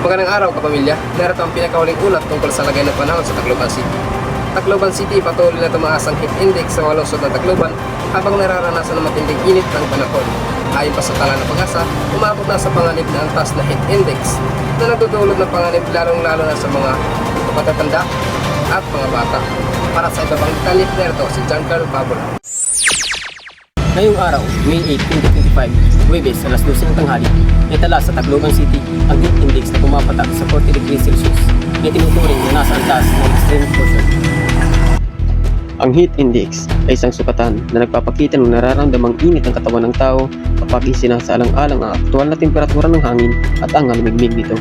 Magandang araw kapamilya, narito ang pinakahuling ulat tungkol sa lagay ng panahon sa Tacloban City. Tacloban City patuloy na tumaas ang heat index sa mga lungsod ng Tacloban habang nararanasan ng matinding init ng panahon. Ayon pa sa tala ng Pag-asa, umabot na sa panganib na antas na heat index na nagdudulot ng panganib lalong-lalo na sa mga matatanda at mga bata. Para sa iba pang detalye, narito si Giancarlo Pabula. Ngayong araw, May 8, 2025, Huwebes, alas 12 ng tanghali, itala sa Tacloban City ang heat index na pumapatak sa 40 degrees Celsius na tinuturing na nasa antas ng extreme caution. Ang heat index ay isang sukatan na nagpapakita ng nararamdamang init ng katawan ng tao kapag isinasaalang-alang ang aktual na temperatura ng hangin at ang halamigmig nito.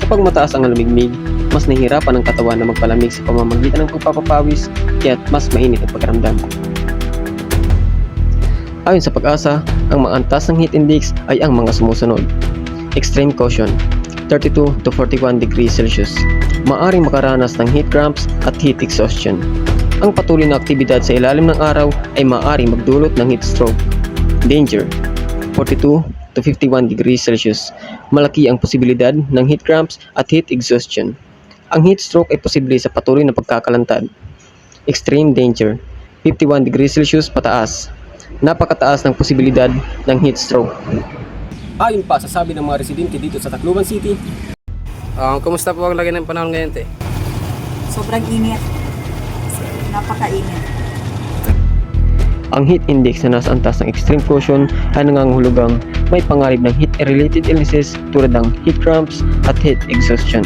Kapag mataas ang halamigmig, mas nahihirapan ang katawan na magpalamig sa pamamagitan ng pagpapapawis, kaya't mas mainit ang pagkaramdam. Ayon sa Pag-asa, ang mga antas ng heat index ay ang mga sumusunod. Extreme caution, 32 to 41 degrees Celsius. Maaring makaranas ng heat cramps at heat exhaustion. Ang patuloy na aktibidad sa ilalim ng araw ay maaring magdulot ng heat stroke. Danger, 42 to 51 degrees Celsius. Malaki ang posibilidad ng heat cramps at heat exhaustion. Ang heat stroke ay posible sa patuloy na pagkakalantad. Extreme danger, 51 degrees Celsius pataas. Napakataas ng posibilidad ng heat stroke. Ayon pa sa sabi ng mga residente dito sa Tacloban City, Kumusta po ang lagay ng panahon ngayon, te? Sobrang init. Napakainit. Ang heat index na nasa antas ng extreme caution ay nangangahulugang may panganib ng heat-related illnesses tulad ng heat cramps at heat exhaustion.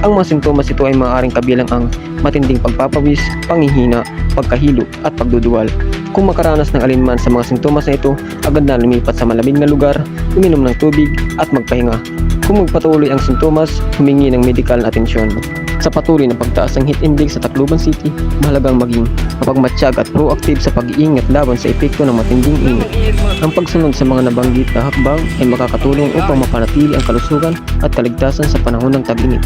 Ang mga simptomas ito ay maaaring kabilang ang matinding pagpapawis, panghihina, pagkahilo at pagduduwal. Kung makaranas ng alinman sa mga simptomas na ito, agad na lumipat sa malamig na lugar, uminom ng tubig at magpahinga. Kung magpatuloy ang simptomas, humingi ng medical na atensyon. Sa patuloy na pagtaas ng heat index sa Tacloban City, mahalagang maging mapagmatsyag at proactive sa pag-iingat laban sa epekto ng matinding init. Ang pagsunod sa mga nabanggit na hakbang ay makakatulong upang mapanatili ang kalusugan at kaligtasan sa panahon ng tag-init.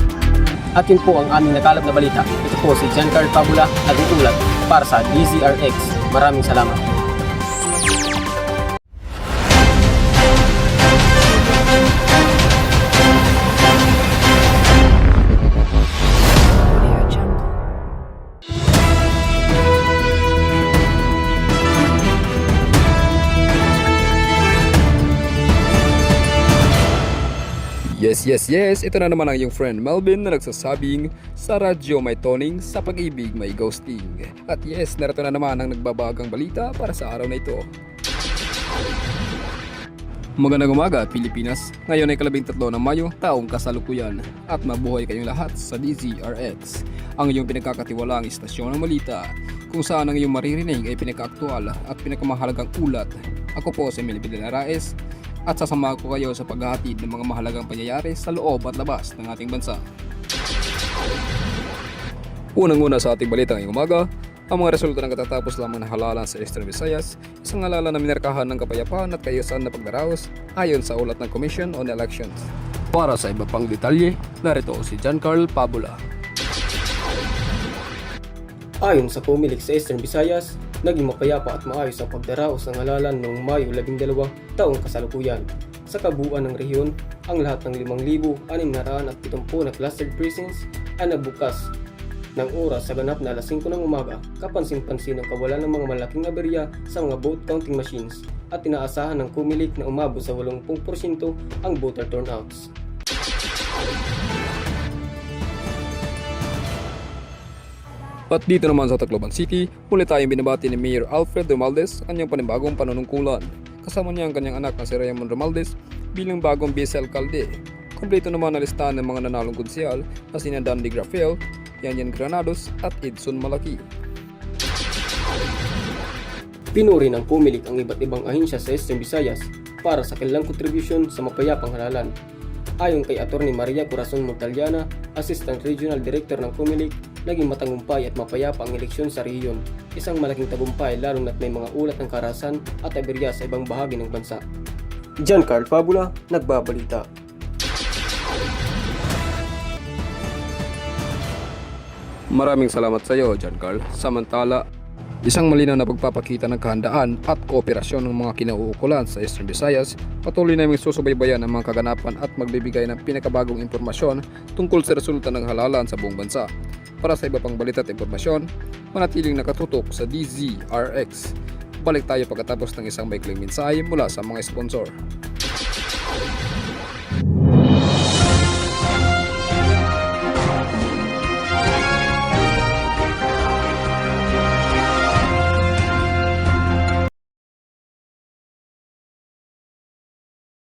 at yun po ang aming nakalap na balita. Ito po si Giancarlo Pabula, nagtutulad para sa DZRX. Maraming salamat. Yes, ito na naman ang iyong friend Melvin na nagsasabing sa radyo may toning, sa pag-ibig may ghosting. At yes, narito na naman ang nagbabagang balita para sa araw na ito. Magandang umaga Pilipinas, ngayon ay 13 ng Mayo, taong kasalukuyan. At mabuhay kayong lahat sa DZRX, ang iyong pinagkakatiwalaang istasyon ng balita, kung saan ang iyong maririnig ay pinaka-aktual at pinakamahalagang ulat. Ako po si Melvin Laraes, at sasama ko kayo sa paghahatid ng mga mahalagang pangyayari sa loob at labas ng ating bansa. Unang-una sa ating balita ngayong umaga, ang mga resulta ng katatapos lamang na halalan sa Eastern Visayas, isang halalan na minarkahan ng kapayapaan at kaayusan na pagdaraos ayon sa ulat ng Commission on Elections. Para sa iba pang detalye, narito si Giancarlo Pabula. Ayon sa pumilik sa Eastern Visayas, naging mapayapa at maayos ang pagdaraos ng halalan noong Mayo 12 taong kasalukuyan. Sa kabuuan ng rehiyon, ang lahat ng 5,670 na clustered precincts ay nagbukas ng oras sa ganap na alas 5 ng umaga, kapansin-pansin ang kawalan ng mga malaking aberya sa mga vote counting machines at inaasahan ng pumilik na umabot sa 80% ang voter turnouts. At dito naman sa Tacloban City, muli tayong binabati ni Mayor Alfred Romualdez ang kanyang panibagong panunungkulan. Kasama niya ang kanyang anak na si Raymond Romualdez bilang bagong vice-alcalde. Kompleto naman na listahan ng mga nanalong konsyal na sina Dandy Grafiel, Yanyan Granados at Edson Malaki. Pinuri ng pumilik ang iba't ibang ahensya sa Eastern Visayas para sa kanilang kontribusyon sa mapayapang halalan. Ayon kay Atty. Maria Corazon Montagliana, Assistant Regional Director ng Pumilik, naging matagumpay at mapayapa ang eleksyon sa rehiyon. Isang malaking tagumpay lalo na't may mga ulat ng karahasan at aberya sa ibang bahagi ng bansa. Giancarlo Pabula, nagbabalita. Maraming salamat sa iyo, Giancarlo. Samantala, Isang malinaw na pagpapakita ng kahandaan at kooperasyon ng mga kinauukulan sa Eastern Visayas, patuloy naming susubaybayan ang mga kaganapan at magbibigay ng pinakabagong impormasyon tungkol sa resulta ng halalan sa buong bansa. Para sa iba pang balita at impormasyon, manatiling nakatutok sa DZRX. Balik tayo pagkatapos ng isang maikling mensahe mula sa mga sponsor.